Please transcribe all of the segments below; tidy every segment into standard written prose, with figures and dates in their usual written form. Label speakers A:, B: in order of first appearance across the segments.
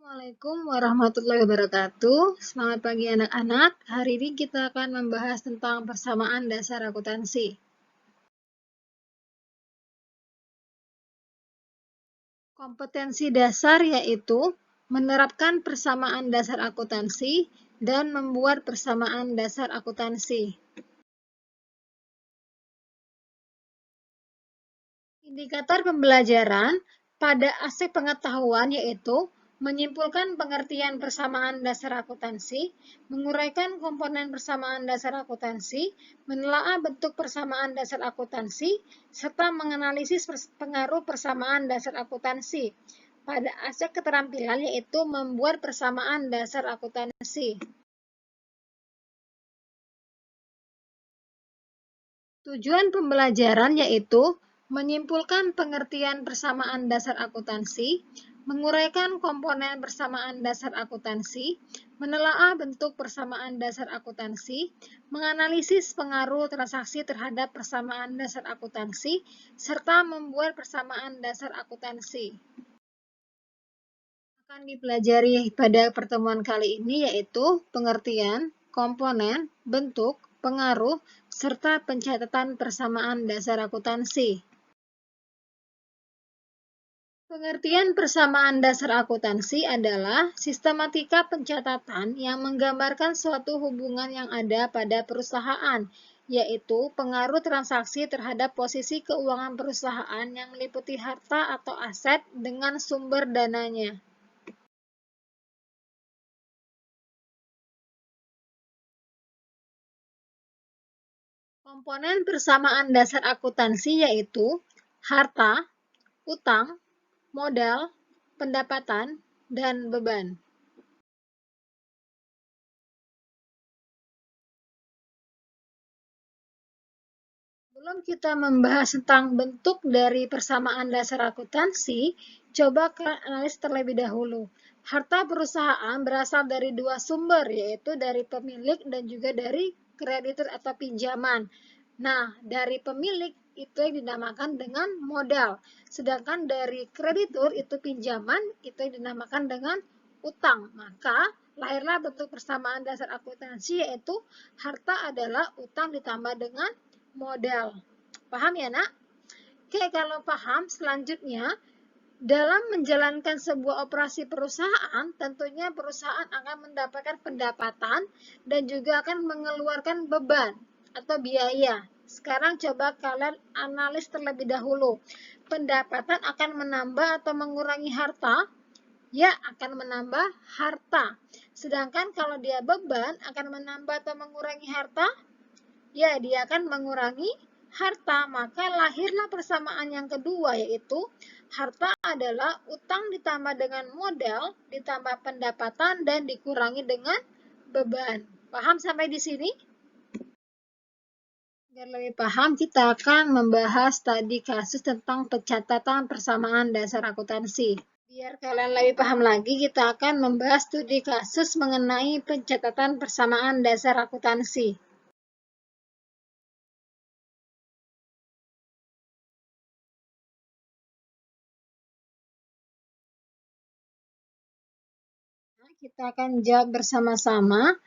A: Assalamualaikum warahmatullahi wabarakatuh. Selamat pagi anak-anak. Hari ini kita akan membahas tentang persamaan dasar akuntansi. Kompetensi dasar yaitu menerapkan persamaan dasar akuntansi dan membuat persamaan dasar akuntansi. Indikator pembelajaran pada aspek pengetahuan yaitu menyimpulkan pengertian persamaan dasar akuntansi, menguraikan komponen persamaan dasar akuntansi, menelaah bentuk persamaan dasar akuntansi, serta menganalisis pengaruh persamaan dasar akuntansi. Pada aspek keterampilan yaitu membuat persamaan dasar akuntansi. Tujuan pembelajaran yaitu menyimpulkan pengertian persamaan dasar akuntansi, menguraikan komponen persamaan dasar akuntansi, menelaah bentuk persamaan dasar akuntansi, menganalisis pengaruh transaksi terhadap persamaan dasar akuntansi, serta membuat persamaan dasar akuntansi. Akan dipelajari pada pertemuan kali ini yaitu pengertian, komponen, bentuk, pengaruh, serta pencatatan persamaan dasar akuntansi. Pengertian persamaan dasar akuntansi adalah sistematika pencatatan yang menggambarkan suatu hubungan yang ada pada perusahaan, yaitu pengaruh transaksi terhadap posisi keuangan perusahaan yang meliputi harta atau aset dengan sumber dananya. Komponen persamaan dasar akuntansi yaitu harta, utang, modal, pendapatan, dan beban. Sebelum kita membahas tentang bentuk dari persamaan dasar akuntansi, coba analis terlebih dahulu. Harta perusahaan berasal dari dua sumber, yaitu dari pemilik dan juga dari kreditur atau pinjaman. Nah, dari pemilik itu yang dinamakan dengan modal, sedangkan dari kreditur itu pinjaman, itu yang dinamakan dengan utang. Maka, lahirlah bentuk persamaan dasar akuntansi yaitu harta adalah utang ditambah dengan modal. Paham ya, Nak? Oke, kalau paham, selanjutnya dalam menjalankan sebuah operasi perusahaan, tentunya perusahaan akan mendapatkan pendapatan dan juga akan mengeluarkan beban atau biaya. Sekarang coba kalian analis terlebih dahulu. Pendapatan akan menambah atau mengurangi harta? Ya, akan menambah harta. Sedangkan kalau dia beban, akan menambah atau mengurangi harta? Ya, dia akan mengurangi harta. Maka lahirlah persamaan yang kedua, yaitu harta adalah utang ditambah dengan modal, ditambah pendapatan, dan dikurangi dengan beban. Paham sampai di sini? Agar lebih paham, kita akan membahas tadi kasus tentang pencatatan persamaan dasar akuntansi. Biar kalian lebih paham lagi, kita akan membahas studi kasus mengenai pencatatan persamaan dasar akuntansi. Kita akan jawab bersama-sama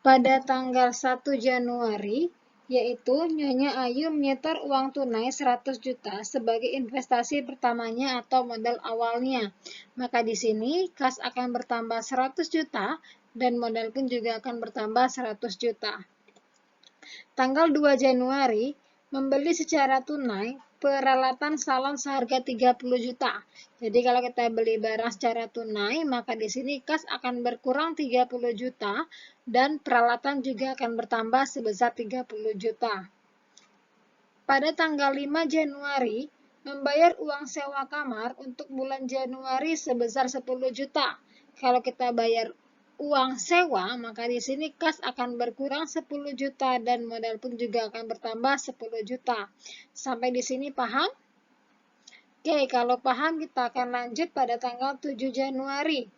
A: pada tanggal 1 Januari, yaitu Nyonya Ayu menyetor uang tunai 100 juta sebagai investasi pertamanya atau modal awalnya. Maka di sini kas akan bertambah 100 juta dan modal pun juga akan bertambah 100 juta. Tanggal 2 Januari, membeli secara tunai peralatan salon seharga 30 juta. Jadi kalau kita beli barang secara tunai, maka di sini kas akan berkurang 30 juta dan peralatan juga akan bertambah sebesar 30 juta. Pada tanggal 5 Januari, membayar uang sewa kamar untuk bulan Januari sebesar 10 juta. Kalau kita bayar uang sewa, maka di sini kas akan berkurang 10 juta dan modal pun juga akan bertambah 10 juta. Sampai di sini paham? Oke, kalau paham kita akan lanjut pada tanggal 7 Januari.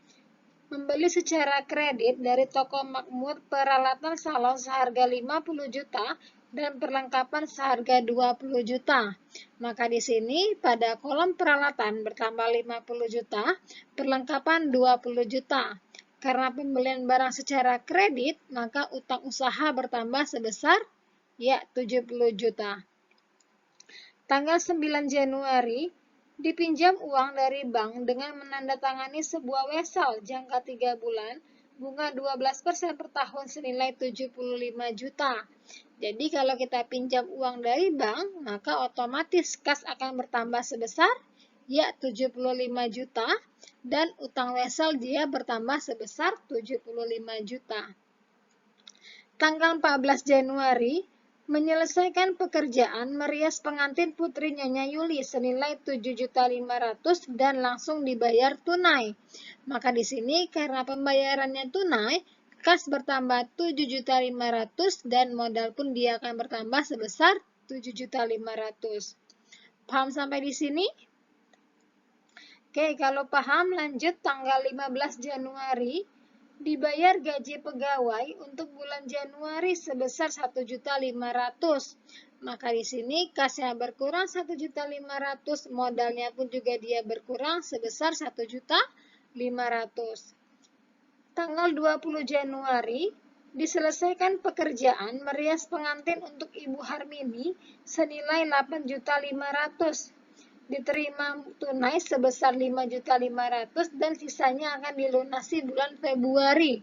A: Membeli secara kredit dari toko makmur peralatan salon seharga 50 juta dan perlengkapan seharga 20 juta. Maka di sini pada kolom peralatan bertambah 50 juta, perlengkapan 20 juta. Karena pembelian barang secara kredit, maka utang usaha bertambah sebesar 70 juta. Tanggal 9 Januari, dipinjam uang dari bank dengan menandatangani sebuah wesel jangka 3 bulan, bunga 12% per tahun senilai 75 juta. Jadi kalau kita pinjam uang dari bank, maka otomatis kas akan bertambah sebesar 75 juta dan utang wesel dia bertambah sebesar 75 juta. Tanggal 14 Januari, menyelesaikan pekerjaan merias pengantin putri Nyonya Yuli senilai 7.500.000 dan langsung dibayar tunai. Maka di sini karena pembayarannya tunai, kas bertambah 7.500.000 dan modal pun dia akan bertambah sebesar 7.500.000. Paham sampai di sini? Oke, kalau paham lanjut tanggal 15 Januari, dibayar gaji pegawai untuk bulan Januari sebesar 1.500.000. Maka di sini kasnya berkurang 1.500.000, modalnya pun juga dia berkurang sebesar 1.500.000. Tanggal 20 Januari, diselesaikan pekerjaan merias pengantin untuk Ibu Harmini senilai 8.500.000. Diterima tunai sebesar 5.500.000 dan sisanya akan dilunasi bulan Februari.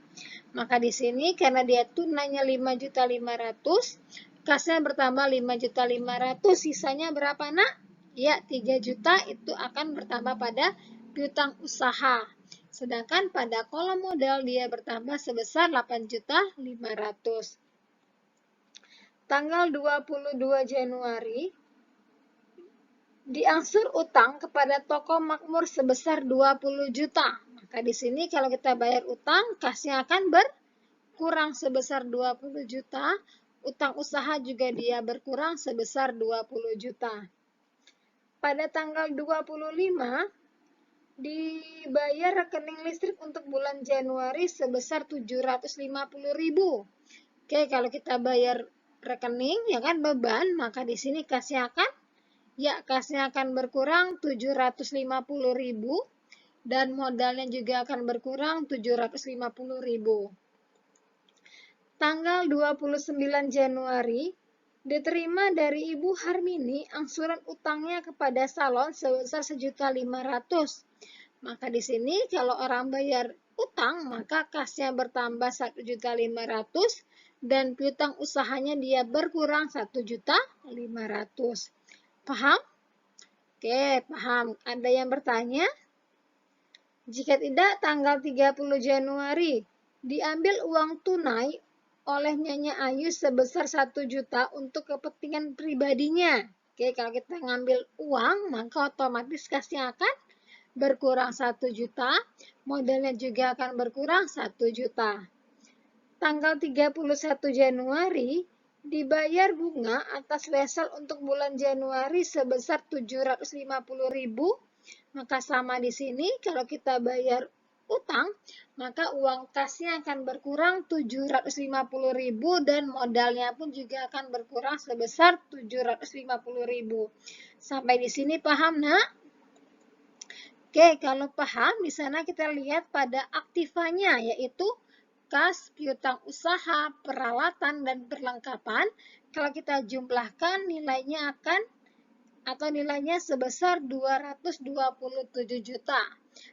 A: Maka di sini karena dia tunainya 5.500.000, kasnya bertambah 5.500.000, sisanya berapa nak? Ya, 3 juta itu akan bertambah pada piutang usaha. Sedangkan pada kolom modal dia bertambah sebesar 8.500.000. Tanggal 22 Januari, diangsur utang kepada toko makmur sebesar 20 juta. Maka di sini kalau kita bayar utang, kasnya akan berkurang sebesar 20 juta. Utang usaha juga dia berkurang sebesar 20 juta. Pada tanggal 25, dibayar rekening listrik untuk bulan Januari sebesar 750.000. Oke, kalau kita bayar rekening, ya kan beban, maka di sini kasnya akan berkurang 750.000 dan modalnya juga akan berkurang 750.000. Tanggal 29 Januari, diterima dari Ibu Harmini angsuran utangnya kepada salon sebesar 1.500.000. Maka di sini kalau orang bayar utang, maka kasnya bertambah 1.500.000 dan piutang usahanya dia berkurang 1.500.000. Paham? Oke, paham. Ada yang bertanya? Jika tidak, tanggal 30 Januari, diambil uang tunai oleh Nyonya Ayu sebesar 1 juta untuk kepentingan pribadinya. Oke, kalau kita ngambil uang, maka otomatis kasnya akan berkurang 1 juta, modalnya juga akan berkurang 1 juta. Tanggal 31 Januari, dibayar bunga atas wesel untuk bulan Januari sebesar 750.000. Maka sama di sini kalau kita bayar utang, maka uang kasnya akan berkurang 750.000 dan modalnya pun juga akan berkurang sebesar 750.000. Sampai di sini paham, Nak? Oke, kalau paham di sana kita lihat pada aktivanya yaitu kas, piutang usaha, peralatan, dan perlengkapan. Kalau kita jumlahkan nilainya nilainya sebesar 227 juta.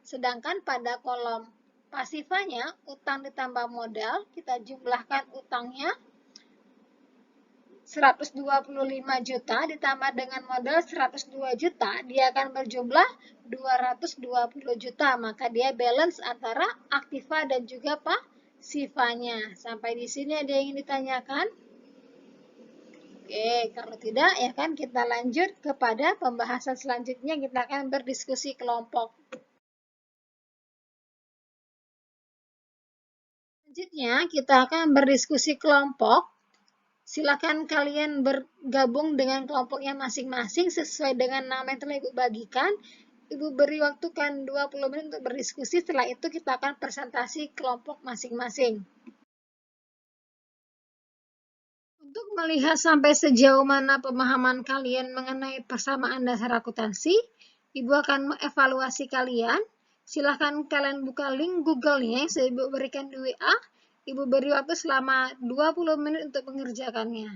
A: Sedangkan pada kolom pasifanya, utang ditambah modal, kita jumlahkan utangnya 125 juta ditambah dengan modal 102 juta, dia akan berjumlah 220 juta. Maka dia balance antara aktiva dan juga pasifanya. Sampai di sini ada yang ingin ditanyakan? Oke, kalau tidak ya kan kita lanjut kepada pembahasan selanjutnya, kita akan berdiskusi kelompok. Selanjutnya kita akan berdiskusi kelompok. Silakan kalian bergabung dengan kelompoknya masing-masing sesuai dengan nama yang telah Ibu bagikan. Ibu beri waktu kan 20 menit untuk berdiskusi, setelah itu kita akan presentasi kelompok masing-masing. Untuk melihat sampai sejauh mana pemahaman kalian mengenai persamaan dasar akuntansi, Ibu akan mengevaluasi kalian. Silahkan kalian buka link Google-nya yang saya Ibu berikan di WA. Ibu beri waktu selama 20 menit untuk mengerjakannya.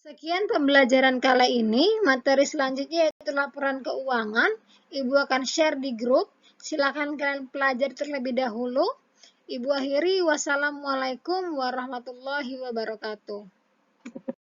A: Sekian pembelajaran kali ini. Materi selanjutnya yaitu laporan keuangan. Ibu akan share di grup. Silakan kalian pelajari terlebih dahulu. Ibu akhiri, wassalamualaikum warahmatullahi wabarakatuh.